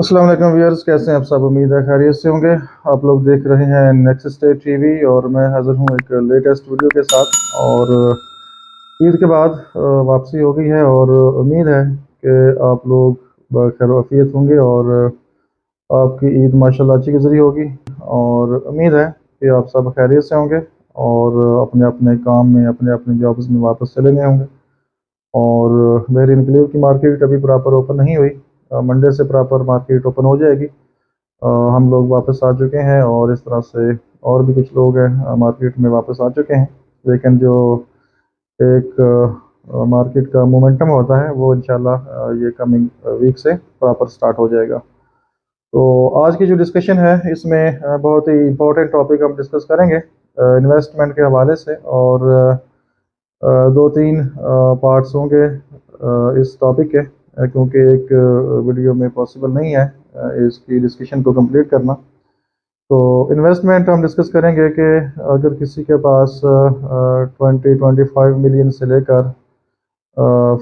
अस्सलाम वालेकुम व्यूअर्स, कैसे हैं आप सब। उम्मीद है खैरियत से होंगे। आप लोग देख रहे हैं नेक्स्ट स्टेट टीवी और मैं हाजिर हूं एक लेटेस्ट वीडियो के साथ। और ईद के बाद वापसी हो गई है और उम्मीद है कि आप लोग बखैर आफियत होंगे और आपकी ईद माशाल्लाह अच्छी गुजरी होगी। और उम्मीद है कि आप सब खैरियत से होंगे और अपने अपने काम में अपने अपने जॉब्स में वापस चले गए होंगे। और मेरी इनक्लेव की मार्केट अभी प्रॉपर ओपन नहीं हुई। मंडे से प्रॉपर मार्केट ओपन हो जाएगी। हम लोग वापस आ चुके हैं और इस तरह से और भी कुछ लोग हैं मार्केट में वापस आ चुके हैं। लेकिन जो एक मार्केट का मोमेंटम होता है वो इंशाल्लाह ये कमिंग वीक से प्रॉपर स्टार्ट हो जाएगा। तो आज की जो डिस्कशन है इसमें बहुत ही इम्पोर्टेंट टॉपिक हम डिस्कस करेंगे इन्वेस्टमेंट के हवाले से। और दो तीन पार्ट्स होंगे इस टॉपिक के, क्योंकि एक वीडियो में पॉसिबल नहीं है इसकी डिस्कशन को कंप्लीट करना। तो इन्वेस्टमेंट हम डिस्कस करेंगे कि अगर किसी के पास 20-25 मिलियन से लेकर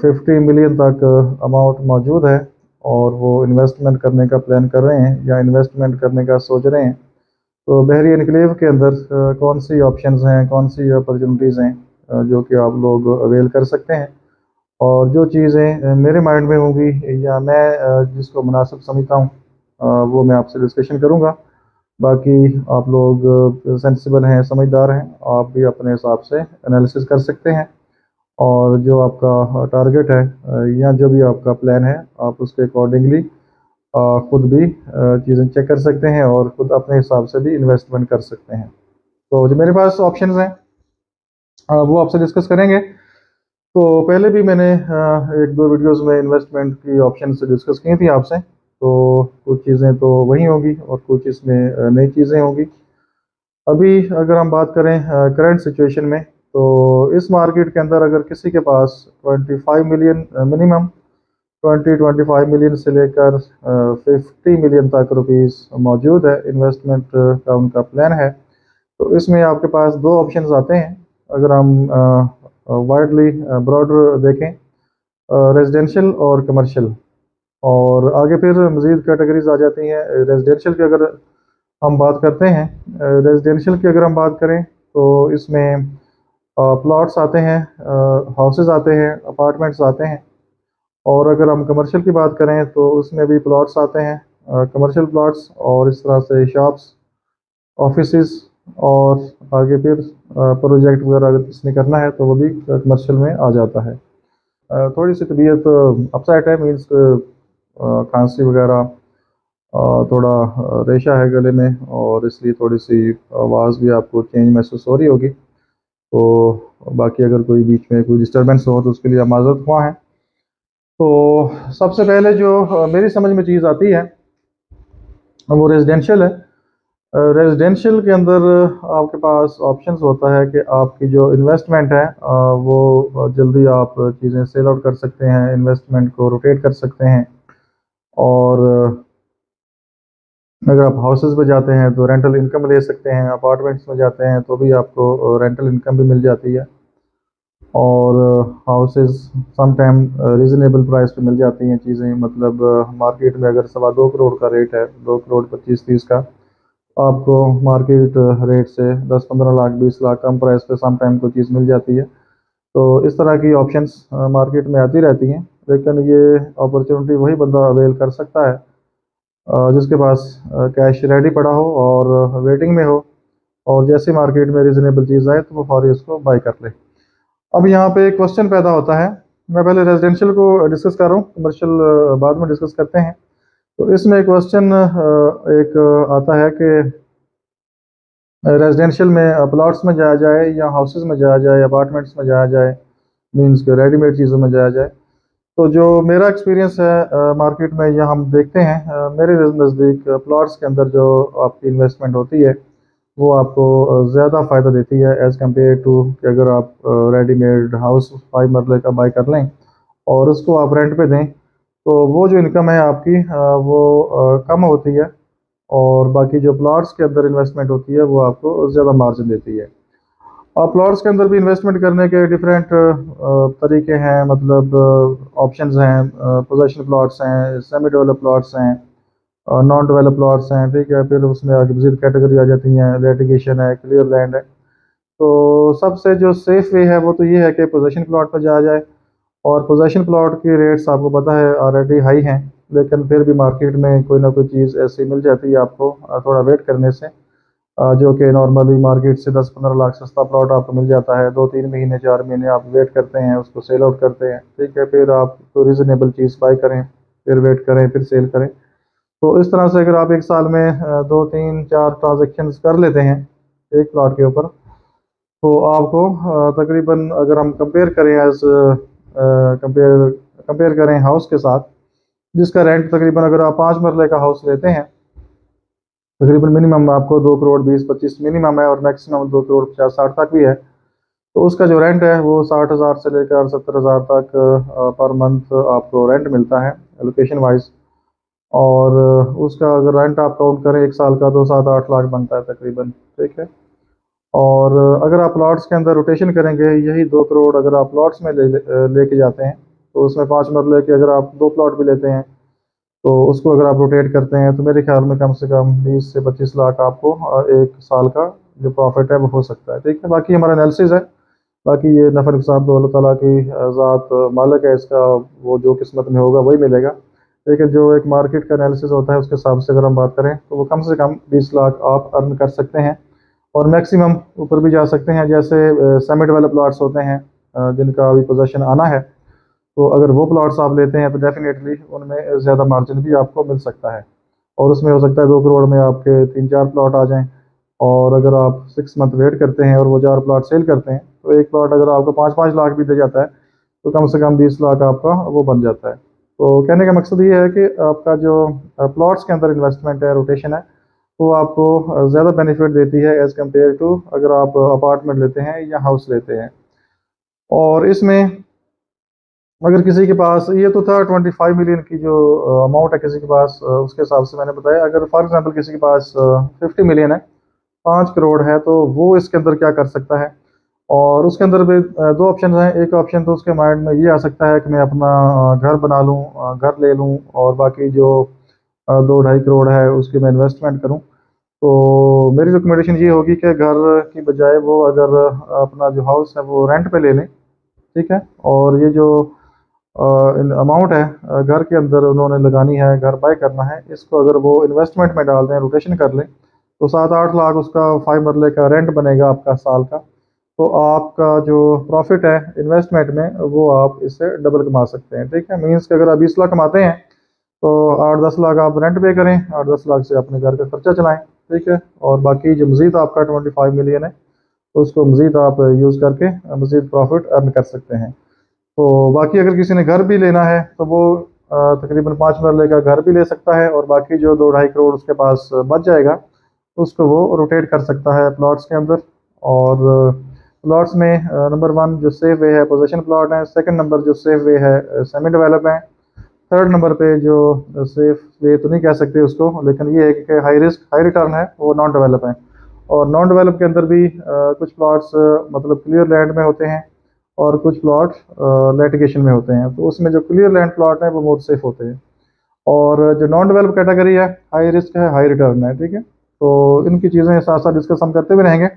50 मिलियन तक अमाउंट मौजूद है और वो इन्वेस्टमेंट करने का प्लान कर रहे हैं या इन्वेस्टमेंट करने का सोच रहे हैं, तो बहरी एनक्लेव के अंदर कौन सी ऑप्शंस हैं, कौन सी अपॉर्चुनिटीज़ हैं जो कि आप लोग अवेल कर सकते हैं। और जो चीज़ें मेरे माइंड में होंगी या मैं जिसको मुनासिब समझता हूँ वो मैं आपसे डिस्कशन करूँगा। बाकी आप लोग सेंसिबल हैं, समझदार हैं, आप भी अपने हिसाब से एनालिसिस कर सकते हैं। और जो आपका टारगेट है या जो भी आपका प्लान है आप उसके अकॉर्डिंगली खुद भी चीज़ें चेक कर सकते हैं और खुद अपने हिसाब से भी इन्वेस्टमेंट कर सकते हैं। तो जो मेरे पास ऑप्शंस हैं वो आपसे डिस्कस करेंगे। तो पहले भी मैंने एक दो वीडियोस में इन्वेस्टमेंट की ऑप्शन से डिस्कस की थी आपसे। तो कुछ चीज़ें तो वही होंगी और कुछ इसमें नई चीज़ें होंगी। अभी अगर हम बात करें करंट सिचुएशन में, तो इस मार्केट के अंदर अगर किसी के पास 25 मिलियन मिनिमम 20-25 मिलियन से लेकर 50 मिलियन तक रुपीस मौजूद है, इन्वेस्टमेंट का उनका प्लान है, तो इसमें आपके पास दो ऑप्शंस आते हैं। अगर हम वाइडली ब्रॉडर देखें, रेजिडेंशियल और कमर्शियल। और आगे फिर मज़ीद कैटेगरीज आ जाती हैं। रेजिडेंशियल की अगर हम बात करते हैं, रेजिडेंशियल की अगर हम बात करें तो इसमें प्लॉट्स आते हैं, हाउसेस आते हैं, अपार्टमेंट्स आते हैं। और अगर हम कमर्शियल की बात करें तो उसमें भी प्लॉट्स आते हैं, कमर्शियल प्लॉट्स, और इस तरह से शॉप्स, ऑफिसेस, और आगे फिर प्रोजेक्ट वगैरह अगर किसी ने करना है तो वो भी कमर्शियल में आ जाता है। थोड़ी सी तबीयत अपसेट है, मीन्स खांसी वगैरह, थोड़ा रेशा है गले में, और इसलिए थोड़ी सी आवाज़ भी आपको चेंज महसूस हो रही होगी। तो बाकी अगर कोई बीच में कोई डिस्टर्बेंस हो तो उसके लिए माज़रत हुआ है। तो सबसे पहले जो मेरी समझ में चीज़ आती है वो रेजिडेंशियल है। रेजिडेंशियल के अंदर आपके पास ऑप्शंस होता है कि आपकी जो इन्वेस्टमेंट है वो जल्दी आप चीज़ें सेल आउट कर सकते हैं, इन्वेस्टमेंट को रोटेट कर सकते हैं। और अगर आप हाउसेस में जाते हैं तो रेंटल इनकम ले सकते हैं, अपार्टमेंट्स में जाते हैं तो भी आपको रेंटल इनकम भी मिल जाती है। और houses some time reasonable price पे मिल जाती हैं चीज़ें, मतलब मार्केट में अगर 2.25 करोड़ का रेट है, 2 करोड़ 25-30 का, आपको मार्केट रेट से 10-15 लाख 20 लाख कम प्राइस पे सम टाइम कोई चीज़ मिल जाती है। तो इस तरह की ऑप्शंस मार्केट में आती रहती हैं। लेकिन ये अपॉर्चुनिटी वही बंदा अवेल कर सकता है जिसके पास कैश रेडी पड़ा हो और वेटिंग में हो, और जैसे मार्केट में रीज़नेबल चीज़ आए तो वो फौरी उसको बाय कर ले। अब यहाँ पे एक क्वेश्चन पैदा होता है। मैं पहले रेजिडेंशियल को डिस्कस कर रहा हूँ, कमर्शियल बाद में डिस्कस करते हैं। तो इसमें एक क्वेश्चन एक आता है कि रेजिडेंशियल में प्लॉट्स में जाया जाए या हाउसेस में जाया जाए, अपार्टमेंट्स में जाया जाए, मीन्स के रेडीमेड चीज़ों में जाया जाए। तो जो मेरा एक्सपीरियंस है मार्केट में, या हम देखते हैं मेरे नज़दीक प्लॉट्स के अंदर जो आपकी इन्वेस्टमेंट होती है वो आपको ज़्यादा फ़ायदा देती है एज़ कम्पेयर टू कि अगर आप रेडीमेड हाउस 5 मरले का बाई कर लें और उसको आप रेंट पे दें, तो वो जो इनकम है आपकी वो कम होती है। और बाकी जो प्लॉट्स के अंदर इन्वेस्टमेंट होती है वो आपको ज़्यादा मार्जिन देती है। और प्लॉट्स के अंदर भी इन्वेस्टमेंट करने के डिफरेंट तरीके हैं, मतलब ऑप्शंस हैं। पोजेशन प्लॉट्स हैं, सेमी डेवलप प्लॉट्स हैं, नॉन डेवलप प्लॉट्स हैं, ठीक है। फिर उसमें आगे मजीद कैटेगरी आ जाती हैं, लिटिगेशन है, क्लियर लैंड है। तो सबसे जो सेफ वे है वो तो ये है कि पोजेशन प्लॉट पर जाया जाए। और पोजेशन प्लॉट की रेट्स आपको पता है ऑलरेडी हाई हैं, लेकिन फिर भी मार्केट में कोई ना कोई चीज़ ऐसी मिल जाती है आपको थोड़ा वेट करने से, जो कि नॉर्मली मार्केट से 10-15 लाख सस्ता प्लॉट आपको मिल जाता है। 2-3 महीने 4 महीने आप वेट करते हैं, उसको सेल आउट करते हैं, ठीक है। फिर आप तो रिजनेबल चीज़ बाई करें, फिर वेट करें, फिर सेल करें। तो इस तरह से अगर आप एक साल में 2-3-4 ट्रांजेक्शन्स कर लेते हैं एक प्लॉट के ऊपर, तो आपको तकरीबन अगर हम कंपेयर करें एज कंपेयर कंपेयर करें हाउस के साथ, जिसका रेंट तकरीबन अगर आप 5 मरले का हाउस लेते हैं, तकरीबन मिनिमम आपको 2 करोड़ 20-25 मिनिमम है, और मैक्सिमम 2 करोड़ 50-60 तक भी है। तो उसका जो रेंट है वो 60,000 से लेकर 70,000 तक पर मंथ आपको रेंट मिलता है लोकेशन वाइज। और उसका अगर रेंट आप काउंट करें एक साल का, तो 7-8 लाख बनता है तकरीबन, ठीक है। और अगर आप प्लॉट्स के अंदर रोटेशन करेंगे, यही 2 करोड़ अगर आप प्लॉट्स में लेके जाते हैं, तो उसमें 5 मरले के अगर आप 2 प्लॉट भी लेते हैं, तो उसको अगर आप रोटेट करते हैं, तो मेरे ख्याल में कम से कम 20 से 25 लाख आपको एक साल का जो प्रॉफिट है वो हो सकता है, ठीक है। बाकी हमारा एनालिसिस है, बाकी ये नफ़ा नुकसान तो अल्लाह ताला की ज़ात मालिक है इसका, वो जो किस्मत में होगा वही मिलेगा। लेकिन जो एक मार्केट का एनालिसिस होता है उसके हिसाब से अगर हम बात करें, तो वो कम से कम 20 लाख आप अर्न कर सकते हैं, और मैक्सिमम ऊपर भी जा सकते हैं। जैसे सेमी डेवलप प्लॉट्स होते हैं जिनका अभी पोजेसन आना है, तो अगर वो प्लॉट्स आप लेते हैं तो डेफिनेटली उनमें ज़्यादा मार्जिन भी आपको मिल सकता है, और उसमें हो सकता है 2 करोड़ में आपके 3-4 प्लॉट आ जाएं। और अगर आप 6 मंथ वेट करते हैं और वो 4 प्लॉट सेल करते हैं, तो एक प्लॉट अगर आपको 5-5 लाख भी दे जाता है, तो कम से कम 20 लाख आपका वो बन जाता है। तो कहने का मकसद ये है कि आपका जो प्लॉट्स के अंदर इन्वेस्टमेंट है, रोटेशन है, वो आपको ज़्यादा बेनिफिट देती है एज़ कम्पेयर टू अगर आप अपार्टमेंट लेते हैं या हाउस लेते हैं। और इसमें अगर किसी के पास, ये तो था 25 मिलियन की जो अमाउंट है किसी के पास, उसके हिसाब से मैंने बताया। अगर फॉर एग्जांपल किसी के पास 50 मिलियन है, 5 करोड़ है, तो वो इसके अंदर क्या कर सकता है। और उसके अंदर भी दो ऑप्शन हैं। एक ऑप्शन तो उसके माइंड में ये आ सकता है कि मैं अपना घर बना लूँ, घर ले लूँ, और बाकी जो 2-2.5 करोड़ है उसकी मैं इन्वेस्टमेंट करूँ। तो मेरी रिकमेंडेशन ये होगी कि घर की बजाय वो अगर अपना जो हाउस है वो रेंट पे ले लें, ठीक है। और ये जो अमाउंट है घर के अंदर उन्होंने लगानी है, घर बाय करना है, इसको अगर वो इन्वेस्टमेंट में डाल दें, रोटेशन कर लें, तो 7-8 लाख उसका 5 मरले का रेंट बनेगा आपका साल का। तो आपका जो प्रॉफिट है इन्वेस्टमेंट में, वो आप इससे डबल कमा सकते हैं, ठीक है। मीन्स कि अगर आप 20 लाख कमाते हैं, तो 8-10 लाख आप रेंट पे करें, 8-10 लाख से अपने घर का खर्चा चलाएं, ठीक है। और बाकी जो मज़ीद आपका 25 मिलियन है, तो उसको मज़ीद आप यूज़ करके मज़ीद प्रॉफिट अर्न कर सकते हैं। तो बाकी अगर किसी ने घर भी लेना है, तो वो तकरीबन 5 मरले का घर भी ले सकता है, और बाकी जो 2-2.5 करोड़ उसके पास बच जाएगा, उसको वो रोटेट कर सकता है प्लॉट्स के अंदर। और प्लॉट्स में नंबर 1 जो सेफ वे है पोजेशन प्लॉट है, सेकंड नंबर जो सेफ वे है सेमी डेवलप है, थर्ड नंबर पे जो सेफ वे तो नहीं कह सकते उसको, लेकिन ये है कि हाई रिस्क हाई रिटर्न है, वो नॉन डेवलप है। और नॉन डेवलप के अंदर भी कुछ प्लॉट्स मतलब क्लियर लैंड में होते हैं, और कुछ प्लॉट लिटिगेशन में होते हैं। तो उसमें जो क्लियर लैंड प्लॉट है वो मोर सेफ होते हैं, और जो नॉन डेवलप कैटेगरी है हाई रिस्क है हाई रिटर्न है, ठीक है। तो इनकी चीज़ें साथ साथ डिस्कस हम करते भी रहेंगे,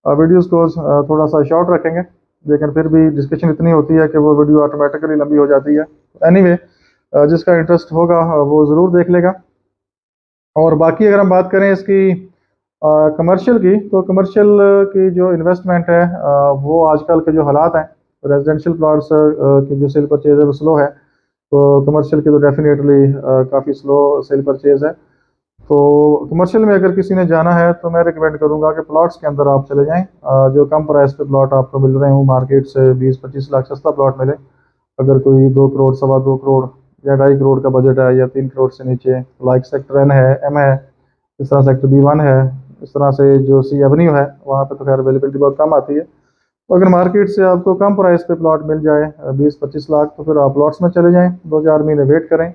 वीडियोज़ को थोड़ा सा शॉर्ट रखेंगे, लेकिन फिर भी डिस्कशन इतनी होती है कि वो वीडियो ऑटोमेटिकली लंबी हो जाती है। एनीवे, जिसका इंटरेस्ट होगा वो ज़रूर देख लेगा। और बाकी अगर हम बात करें इसकी कमर्शियल की, तो कमर्शियल की जो इन्वेस्टमेंट है, वो आजकल के जो हालात हैं, रेजिडेंशियल प्लॉट्स की जो सेल परचेज है वो स्लो है, तो कमर्शियल की तो डेफिनेटली काफ़ी स्लो सेल परचेज है। तो कमर्शियल में अगर किसी ने जाना है, तो मैं रिकमेंड करूंगा कि प्लॉट्स के अंदर आप चले जाएं, जो कम प्राइस पे प्लॉट आपको मिल रहे हो मार्केट से, 20-25 लाख सस्ता प्लॉट मिले। अगर कोई 2 करोड़ 2.25 करोड़ या 2.5 करोड़ का बजट है, या 3 करोड़ से नीचे, लाइक सेक्टर एन है, एम है, इस तरह सेक्टर B1 है, इस तरह से जो C एवेन्यू है, वहाँ पे तो खैर अवेलेबिलिटी बहुत कम आती है। तो अगर मार्केट से आपको कम प्राइस पे प्लॉट मिल जाए 20-25 लाख, तो फिर आप प्लॉट्स में चले जाएं, 2-4 महीने वेट करें,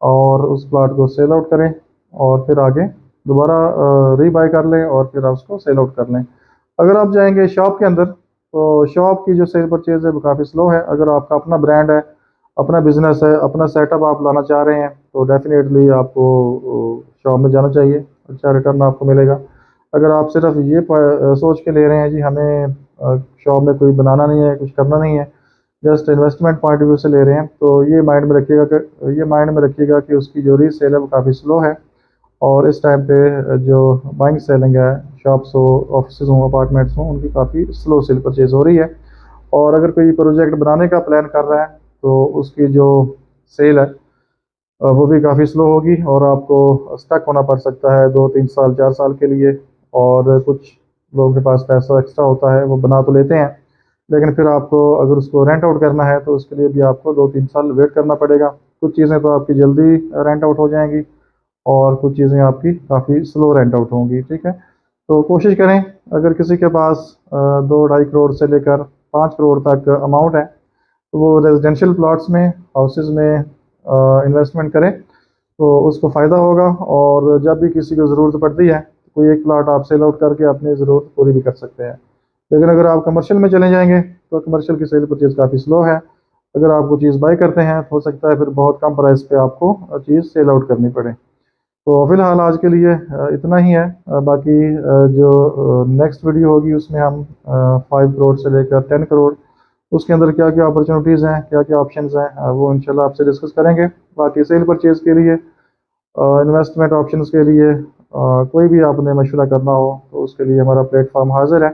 और उस प्लॉट को सेल आउट करें, और फिर आगे दोबारा रीबाय कर लें, और फिर आप उसको सेल आउट कर लें। अगर आप जाएंगे शॉप के अंदर, तो शॉप की जो सेल परचेज है वो काफ़ी स्लो है। अगर आपका अपना ब्रांड है, अपना बिजनेस है, अपना सेटअप आप लाना चाह रहे हैं, तो डेफिनेटली आपको शॉप में जाना चाहिए, अच्छा रिटर्न आपको मिलेगा। अगर आप सिर्फ ये सोच के ले रहे हैं जी हमें शॉप में कोई बनाना नहीं है, कुछ करना नहीं है, just investment point of view से ले रहे हैं, तो ये माइंड में रखिएगा कि उसकी जो रीसेल है वो काफ़ी स्लो है। और इस टाइम पे जो बाइंग सेलिंग है, शॉप्स हो, ऑफिस हों, अपार्टमेंट्स हों, उनकी काफ़ी स्लो सेल परचेज हो रही है। और अगर कोई प्रोजेक्ट बनाने का प्लान कर रहा है तो उसकी जो सेल है वो भी काफ़ी स्लो होगी और आपको स्टक होना पड़ सकता है 2-3 साल 4 साल के लिए। और कुछ लोगों के पास पैसा एक्स्ट्रा होता है, वो बना तो लेते हैं, लेकिन फिर आपको अगर उसको रेंट आउट करना है तो उसके लिए भी आपको 2-3 साल वेट करना पड़ेगा। कुछ चीज़ें तो आपकी जल्दी रेंट आउट हो जाएंगी और कुछ चीज़ें आपकी काफ़ी स्लो रेंट आउट होंगी, ठीक है। तो कोशिश करें, अगर किसी के पास 2-2.5 करोड़ से लेकर 5 करोड़ तक अमाउंट है तो वो रेजिडेंशियल प्लॉट्स में, हाउसेज में इन्वेस्टमेंट करें, तो उसको फ़ायदा होगा। और जब भी किसी को ज़रूरत पड़ती है कोई एक प्लाट आप सेल आउट करके अपनी ज़रूरत पूरी भी कर सकते हैं। लेकिन अगर आप कमर्शियल में चले जाएंगे तो कमर्शियल की सेल परचेज़ काफ़ी स्लो है। अगर आप वो चीज़ बाय करते हैं तो हो सकता है फिर बहुत कम प्राइस पे आपको चीज़ सेल आउट करनी पड़े। तो फ़िलहाल आज के लिए इतना ही है। बाकी जो नेक्स्ट वीडियो होगी उसमें हम 5 करोड़ से लेकर 10 करोड़ उसके अंदर क्या-क्या अपॉर्चुनिटीज़ हैं, क्या-क्या ऑप्शंस हैं, वो इंशाल्लाह आपसे डिस्कस करेंगे। बाकी सेल परचेज़ के लिए, इन्वेस्टमेंट ऑप्शंस के लिए कोई भी आपने मशवरा करना हो तो उसके लिए हमारा प्लेटफ़ॉर्म हाज़िर है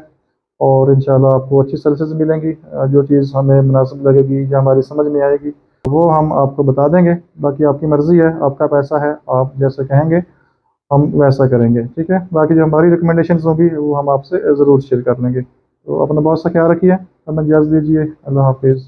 और इंशाल्लाह आपको अच्छी सर्विसेज़ मिलेंगी। जो चीज़ हमें मुनासिब लगेगी या हमारी समझ में आएगी वो हम आपको बता देंगे। बाकी आपकी मर्ज़ी है, आपका पैसा है, आप जैसे कहेंगे हम वैसा करेंगे, ठीक है। बाकी जो हमारी रिकमेंडेशंस होंगी वो हम आपसे ज़रूर शेयर कर लेंगे। तो अपना बहुत सा ख्याल रखिए, हमें इजाज़त दीजिए। अल्लाह हाफ़िज़।